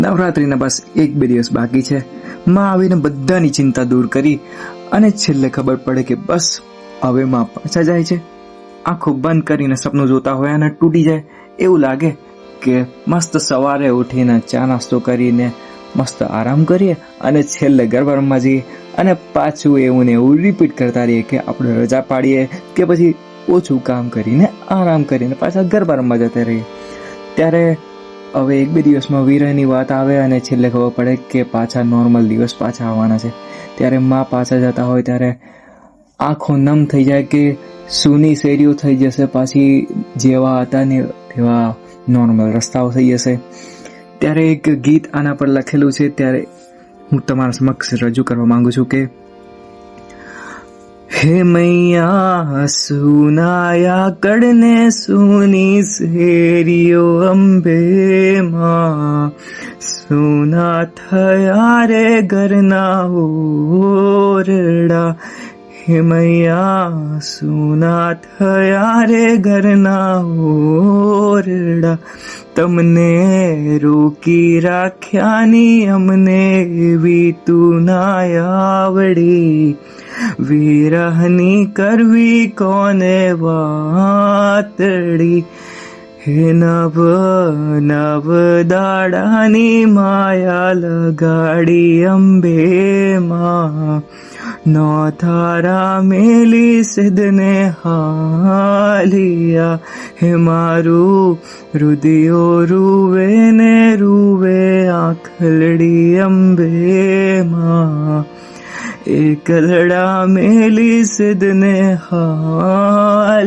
નવરાત્રિના બસ 1-2 દિવસ બાકી છે. માં આવીને બધાની ચિંતા દૂર કરી અને છેલ્લે ખબર પડે કે બસ હવે માં પાછા જાય છે. આંખો બંધ કરીને સપનું જોતા હોય અને તૂટી જાય એવું લાગે કે મસ્ત સવારે ઉઠીને ચા નાસ્તો કરીને મસ્ત આરામ કરીએ અને છેલ્લે ગરબા રમવા જઈએ અને પાછું એવું ને એવું રિપીટ કરતા રહીએ કે આપણે રજા પાડીએ કે પછી ઓછું કામ કરીને આરામ કરીને પાછા ગરબા રમવા જતા રહીએ. ત્યારે હવે 1-2 દિવસમાં વિરહની વાત આવે અને છેલ્લે ખબર પડે કે પાછા નોર્મલ દિવસ પાછા આવવાના છે. ત્યારે માં પાછા જતા હોય ત્યારે આંખો નમ થઈ જાય કે સૂની શેરીઓ થઈ જશે, પાછી જેવા હતા ને તેવા નોર્મલ રસ્તાઓ થઈ જશે. ત્યારે એક ગીત આના પર લખેલું છે, ત્યારે હું તમારા સમક્ષ રજૂ કરવા માંગુ છું કે હે મૈયા સુનાયા કડને સૂની શેરીઓ અંબે માં, સુના થયા રે ઘરના ઓરડા. હે મૈયા સુના થયા રે ઘરના ઓરડા, તમને રોકી રાખ્યાની અમને એવી તું ના આવડી. વિરહની કરવી કોને વાતડી, હે નવ નવ દાડાની માયા લગાડી અંબે માં, નો થારા મેલી સિદ્ધને હાલિયા. હે મારું હૃદયો રૂવે ને રૂવે આંખલડી અંબે માં, એકલડા મેલી સિદ્ધને હાલિયા.